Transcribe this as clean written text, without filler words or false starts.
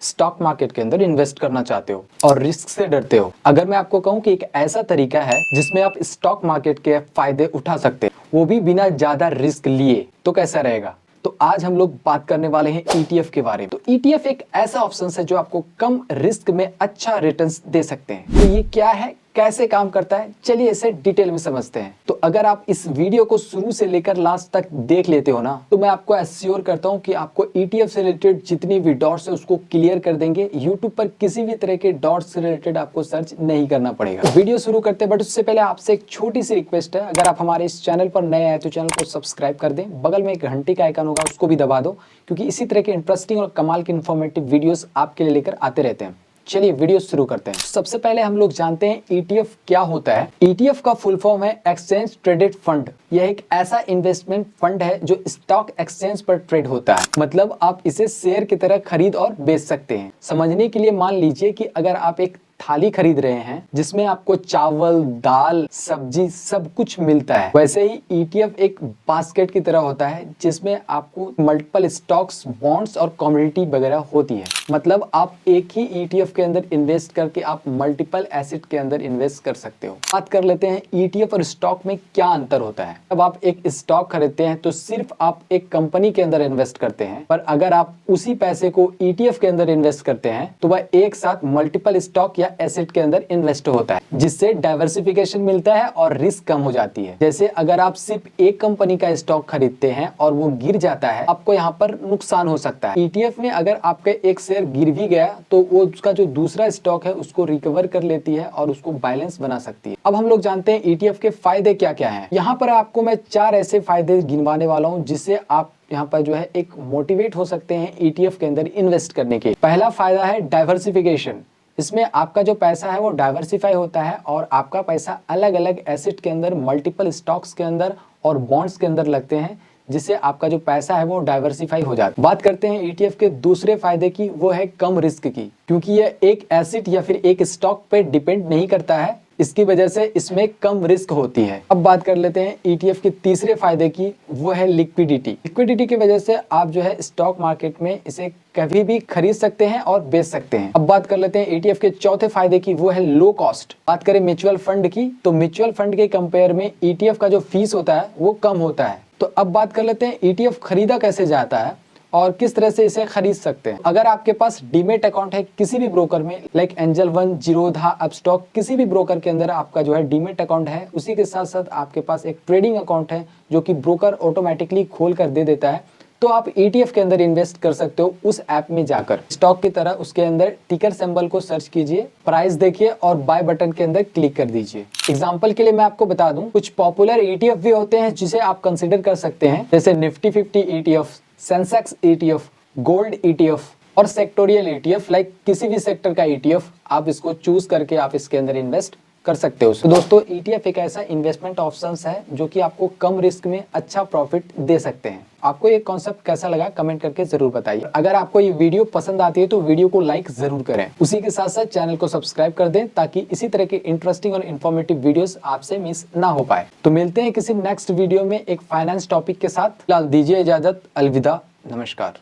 Stock market के अंदर invest करना चाहते हो और रिस्क से डरते हो, अगर मैं आपको कहूं कि एक ऐसा तरीका है जिसमें आप स्टॉक मार्केट के फायदे उठा सकते हैं, वो भी बिना ज्यादा रिस्क लिए, तो कैसा रहेगा? तो आज हम लोग बात करने वाले हैं ईटीएफ के बारे में। तो ईटीएफ एक ऐसा ऑप्शन है जो आपको कम रिस्क में अच्छा रिटर्न्स दे सकते हैं। तो ये क्या है, कैसे काम करता है, चलिए इसे डिटेल में समझते हैं। तो अगर आप इस वीडियो को शुरू से लेकर लास्ट तक देख लेते हो ना, तो मैं आपको एश्योर करता हूं कि आपको ईटीएफ से रिलेटेड जितनी भी डॉट्स है उसको क्लियर कर देंगे। यूट्यूब पर किसी भी तरह के डॉट्स से रिलेटेड आपको सर्च नहीं करना पड़ेगा। तो वीडियो शुरू करते हैं, बट उससे पहले आपसे एक छोटी सी रिक्वेस्ट है, अगर आप हमारे इस चैनल पर नए आए तो चैनल को सब्सक्राइब कर दें, बगल में एक घंटी का आइकन होगा उसको भी दबा दो, क्योंकि इसी तरह के इंटरेस्टिंग और कमाल के इन्फॉर्मेटिव वीडियोस आपके लिए लेकर आते रहते हैं। चलिए वीडियो शुरू करते हैं। सबसे पहले हम लोग जानते हैं ईटीएफ क्या होता है। ईटीएफ का फुल फॉर्म है एक्सचेंज ट्रेडेड फंड। यह एक ऐसा इन्वेस्टमेंट फंड है जो स्टॉक एक्सचेंज पर ट्रेड होता है, मतलब आप इसे शेयर की तरह खरीद और बेच सकते हैं। समझने के लिए मान लीजिए कि अगर आप एक थाली खरीद रहे हैं जिसमें आपको चावल, दाल, सब्जी सब कुछ मिलता है, वैसे ही ईटीएफ एक बास्केट की तरह होता है जिसमें आपको मल्टीपल स्टॉक्स, बॉन्ड्स और कमोडिटी वगैरह होती है। मतलब आप एक ही ईटीएफ के अंदर इन्वेस्ट करके आप मल्टीपल एसेट के अंदर इन्वेस्ट कर सकते हो। बात कर लेते हैं ईटीएफ और स्टॉक में क्या अंतर होता है। जब आप एक स्टॉक खरीदते हैं तो सिर्फ आप एक कंपनी के अंदर इन्वेस्ट करते हैं, पर अगर आप उसी पैसे को ईटीएफ के अंदर इन्वेस्ट करते हैं तो वह एक साथ मल्टीपल स्टॉक या एसेट के अंदर इन्वेस्ट होता है, जिससे डाइवर्सिफिकेशन मिलता है और रिस्क कम हो जाती है। जैसे अगर आप सिर्फ एक कंपनी का स्टॉक खरीदते हैं और वो गिर जाता है, आपको यहाँ पर नुकसान हो सकता है। ईटीएफ में अगर आपका एक शेयर गिर भी गया तो वो उसका जो दूसरा स्टॉक है उसको रिकवर कर लेती है और उसको बैलेंस बना सकती है। अब हम लोग जानते हैं ईटीएफ के फायदे क्या क्या हैं। यहाँ पर आपको मैं 4 ऐसे फायदे गिनवाने वाला हूँ जिससे आप यहाँ पर जो है एक मोटिवेट हो सकते हैं ईटीएफ के अंदर इन्वेस्ट करने के। पहला फायदा है डाइवर्सिफिकेशन। इसमें आपका जो पैसा है वो डाइवर्सिफाई होता है और आपका पैसा अलग अलग एसेट के अंदर, मल्टीपल स्टॉक्स के अंदर और बॉन्ड्स के अंदर लगते हैं, जिससे आपका जो पैसा है वो डाइवर्सिफाई हो जाता है। बात करते हैं ईटीएफ के दूसरे फायदे की, वो है कम रिस्क की, क्योंकि ये एक एसेट या फिर एक स्टॉक पे डिपेंड नहीं करता है, इसकी वजह से इसमें कम रिस्क होती है। अब बात कर लेते हैं ईटीएफ के तीसरे फायदे की, वो है लिक्विडिटी। लिक्विडिटी की वजह से आप जो है स्टॉक मार्केट में इसे कभी भी खरीद सकते हैं और बेच सकते हैं। अब बात कर लेते हैं ईटीएफ के चौथे फायदे की, वो है लो कॉस्ट। बात करें म्यूचुअल फंड की, तो म्यूचुअल फंड के कंपेयर में ईटीएफ का जो फीस होता है वो कम होता है। तो अब बात कर लेते हैं ईटीएफ खरीदा कैसे जाता है और किस तरह से इसे खरीद सकते हैं। अगर आपके पास डीमेट अकाउंट है किसी भी ब्रोकर में, like angel one, Zerodha, Upstox, किसी भी ब्रोकर के अंदर आपका जो है डीमेट अकाउंट है, उसी के साथ साथ आपके पास एक ट्रेडिंग अकाउंट है जो कि ब्रोकर ऑटोमेटिकली खोल कर दे देता है, तो आप ईटीएफ के अंदर इन्वेस्ट कर सकते हो उस ऐप में जाकर। स्टॉक की तरह उसके अंदर टिकर सिंबल को सर्च कीजिए, प्राइस देखिए और बाय बटन के अंदर क्लिक कर दीजिए। एग्जांपल के लिए मैं आपको बता दूं, कुछ पॉपुलर ईटीएफ भी होते हैं जिसे आप कंसीडर कर सकते हैं, जैसे Nifty 50 ETF, Sensex ETF, gold ETF और सेक्टोरियल ईटीएफ। लाइक किसी भी सेक्टर का ईटीएफ आप इसको चूज करके आप इसके अंदर इन्वेस्ट कर सकते हो। तो दोस्तों, ईटीएफ एक ऐसा इन्वेस्टमेंट ऑप्शन है जो कि आपको कम रिस्क में अच्छा प्रॉफिट दे सकते हैं। आपको ये कॉन्सेप्ट कैसा लगा कमेंट करके जरूर बताइए। अगर आपको ये वीडियो पसंद आती है तो वीडियो को लाइक जरूर करें, उसी के साथ साथ चैनल को सब्सक्राइब कर दें ताकि इसी तरह के इंटरेस्टिंग और इन्फॉर्मेटिव वीडियोस आपसे मिस ना हो पाए। तो मिलते हैं किसी नेक्स्ट वीडियो में एक फाइनेंस टॉपिक के साथ। फिलहाल दीजिए इजाजत, अलविदा, नमस्कार।